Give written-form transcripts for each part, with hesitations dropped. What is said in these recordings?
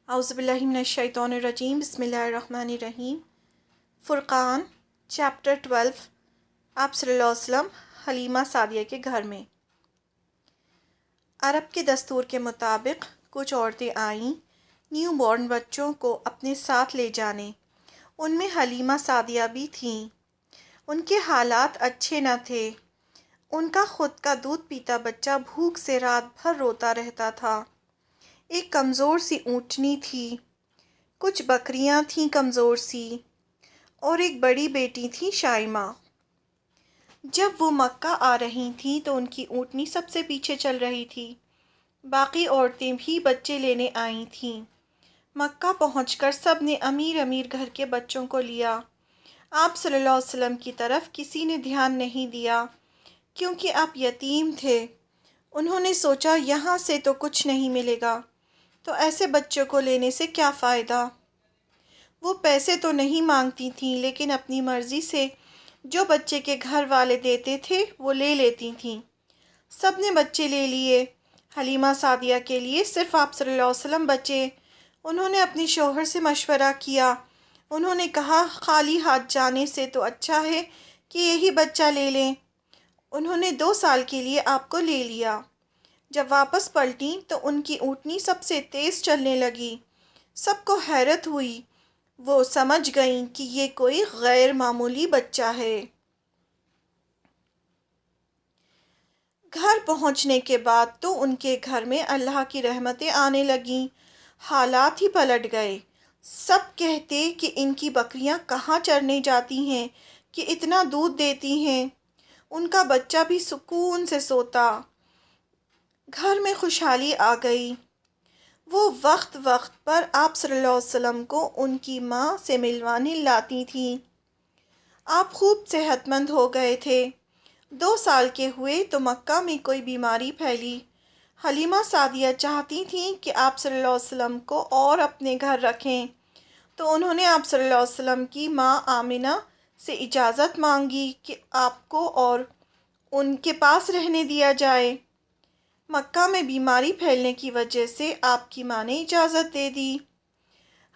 اعوذ باللہ من الشیطان الرجیم بسم اللہ الرحمن الرحیم۔ فرقان چیپٹر 12۔ آپ صلی اللہ علیہ وسلم حلیمہ سعدیہ کے گھر میں۔ عرب کے دستور کے مطابق کچھ عورتیں آئیں نیو بورن بچوں کو اپنے ساتھ لے جانے۔ ان میں حلیمہ سعدیہ بھی تھیں۔ ان کے حالات اچھے نہ تھے۔ ان کا خود کا دودھ پیتا بچہ بھوک سے رات بھر روتا رہتا تھا۔ ایک کمزور سی اونٹنی تھی، کچھ بکریاں تھیں کمزور سی، اور ایک بڑی بیٹی تھی شائمہ۔ جب وہ مکہ آ رہی تھیں تو ان کی اونٹنی سب سے پیچھے چل رہی تھی۔ باقی عورتیں بھی بچے لینے آئی تھیں۔ مکہ پہنچ کر سب نے امیر امیر گھر کے بچوں کو لیا۔ آپ صلی اللہ علیہ وسلم کی طرف کسی نے دھیان نہیں دیا کیونکہ آپ یتیم تھے۔ انہوں نے سوچا یہاں سے تو کچھ نہیں ملے گا، تو ایسے بچوں کو لینے سے کیا فائدہ۔ وہ پیسے تو نہیں مانگتی تھیں، لیکن اپنی مرضی سے جو بچے کے گھر والے دیتے تھے وہ لے لیتی تھیں۔ سب نے بچے لے لیے۔ حلیمہ سعدیہ کے لیے صرف آپ صلی اللہ علیہ وسلم بچے۔ انہوں نے اپنے شوہر سے مشورہ کیا۔ انہوں نے کہا خالی ہاتھ جانے سے تو اچھا ہے کہ یہی بچہ لے لیں۔ انہوں نے 2 سال کے لیے آپ کو لے لیا۔ جب واپس پلٹیں تو ان کی اونٹنی سب سے تیز چلنے لگی۔ سب کو حیرت ہوئی۔ وہ سمجھ گئیں کہ یہ کوئی غیر معمولی بچہ ہے۔ گھر پہنچنے کے بعد تو ان کے گھر میں اللہ کی رحمتیں آنے لگیں۔ حالات ہی پلٹ گئے۔ سب کہتے کہ ان کی بکریاں کہاں چرنے جاتی ہیں کہ اتنا دودھ دیتی ہیں۔ ان کا بچہ بھی سکون سے سوتا۔ گھر میں خوشحالی آ گئی۔ وہ وقت وقت پر آپ صلی اللہ علیہ وسلم کو ان کی ماں سے ملوانے لاتی تھیں۔ آپ خوب صحت مند ہو گئے تھے۔ 2 سال کے ہوئے تو مکہ میں کوئی بیماری پھیلی۔ حلیمہ سعدیہ چاہتی تھیں کہ آپ صلی اللہ علیہ وسلم کو اور اپنے گھر رکھیں، تو انہوں نے آپ صلی اللہ علیہ وسلم کی ماں آمنہ سے اجازت مانگی کہ آپ کو اور ان کے پاس رہنے دیا جائے۔ مکہ میں بیماری پھیلنے کی وجہ سے آپ کی ماں نے اجازت دے دی۔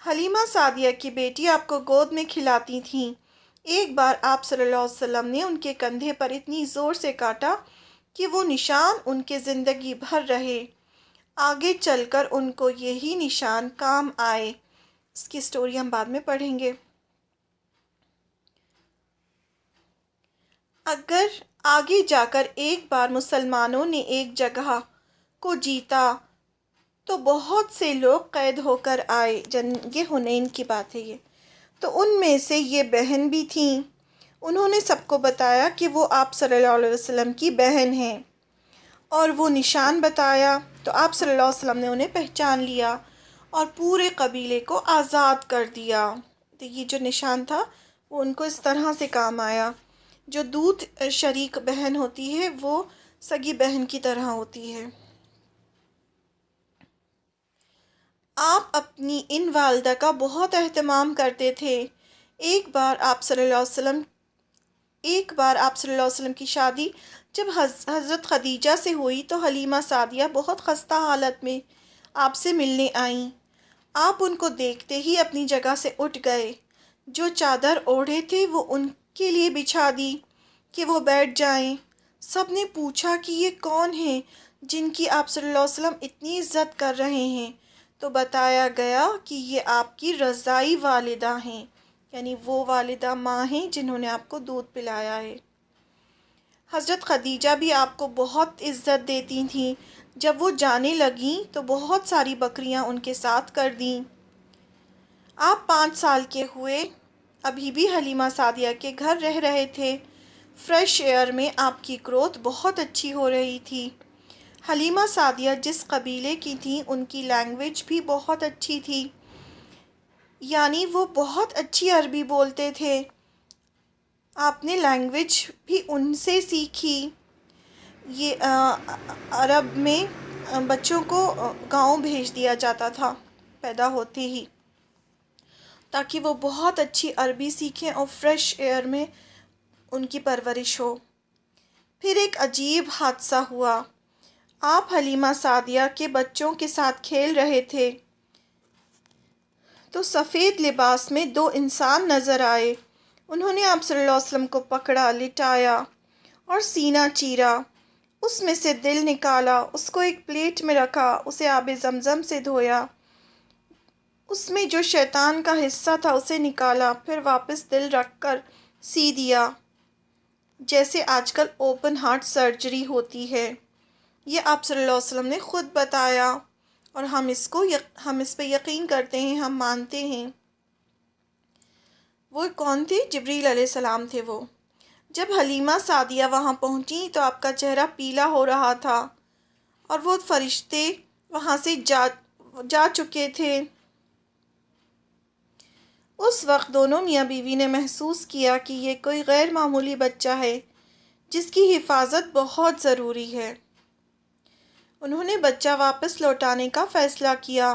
حلیمہ سعدیہ کی بیٹی آپ کو گود میں کھلاتی تھیں۔ ایک بار آپ صلی اللہ علیہ وسلم نے ان کے کندھے پر اتنی زور سے کاٹا کہ وہ نشان ان کے زندگی بھر رہے۔ آگے چل کر ان کو یہی نشان کام آئے۔ اس کی سٹوری ہم بعد میں پڑھیں گے۔ اگر آگے جا کر ایک بار مسلمانوں نے ایک جگہ کو جیتا تو بہت سے لوگ قید ہو کر آئے۔ جنگ حنین کی بات ہے یہ۔ تو ان میں سے یہ بہن بھی تھیں۔ انہوں نے سب کو بتایا کہ وہ آپ صلی اللہ علیہ وسلم کی بہن ہیں، اور وہ نشان بتایا تو آپ صلی اللہ علیہ وسلم نے انہیں پہچان لیا اور پورے قبیلے کو آزاد کر دیا۔ تو یہ جو نشان تھا وہ ان کو اس طرح سے کام آیا۔ جو دودھ شریک بہن ہوتی ہے وہ سگی بہن کی طرح ہوتی ہے۔ آپ اپنی ان والدہ کا بہت اہتمام کرتے تھے۔ ایک بار آپ صلی اللہ علیہ وسلم کی شادی جب حضرت خدیجہ سے ہوئی تو حلیمہ سعدیہ بہت خستہ حالت میں آپ سے ملنے آئیں۔ آپ ان کو دیکھتے ہی اپنی جگہ سے اٹھ گئے۔ جو چادر اوڑھے تھے وہ ان کے لیے بچھا دی کہ وہ بیٹھ جائیں۔ سب نے پوچھا کہ یہ کون ہیں جن کی آپ صلی اللہ علیہ وسلم اتنی عزت کر رہے ہیں، تو بتایا گیا کہ یہ آپ کی رضائی والدہ ہیں، یعنی وہ والدہ ماں ہیں جنہوں نے آپ کو دودھ پلایا ہے۔ حضرت خدیجہ بھی آپ کو بہت عزت دیتی تھیں۔ جب وہ جانے لگیں تو بہت ساری بکریاں ان کے ساتھ کر دیں۔ آپ 5 سال کے ہوئے ابھی بھی حلیمہ سعدیہ کے گھر رہ رہے تھے۔ فریش ایئر میں آپ کی گروتھ بہت اچھی ہو رہی تھی۔ حلیمہ سعدیہ جس قبیلے کی تھیں ان کی لینگویج بھی بہت اچھی تھی، یعنی وہ بہت اچھی عربی بولتے تھے۔ آپ نے لینگویج بھی ان سے سیکھی۔ یہ عرب میں بچوں کو گاؤں بھیج دیا جاتا تھا پیدا ہوتے ہی، تاکہ وہ بہت اچھی عربی سیکھیں اور فریش ایئر میں ان کی پرورش ہو۔ پھر ایک عجیب حادثہ ہوا۔ آپ حلیمہ سعدیہ کے بچوں کے ساتھ کھیل رہے تھے۔ تو سفید لباس میں دو انسان نظر آئے۔ انہوں نے آپ صلی اللہ علیہ وسلم کو پکڑا، لٹایا اور سینہ چیرا، اس میں سے دل نکالا، اس کو ایک پلیٹ میں رکھا، اسے آب زمزم سے دھویا، اس میں جو شیطان کا حصہ تھا اسے نکالا، پھر واپس دل رکھ کر سی دیا، جیسے آج کل اوپن ہارٹ سرجری ہوتی ہے۔ یہ آپ صلی اللہ علیہ وسلم نے خود بتایا اور ہم اس پہ یقین کرتے ہیں، ہم مانتے ہیں۔ وہ کون تھے؟ جبریل علیہ السلام تھے وہ۔ جب حلیمہ سعدیہ وہاں پہنچی تو آپ کا چہرہ پیلا ہو رہا تھا اور وہ فرشتے وہاں سے جا چکے تھے۔ اس وقت دونوں میاں بیوی نے محسوس کیا کہ یہ کوئی غیر معمولی بچہ ہے جس کی حفاظت بہت ضروری ہے۔ انہوں نے بچہ واپس لوٹانے کا فیصلہ کیا۔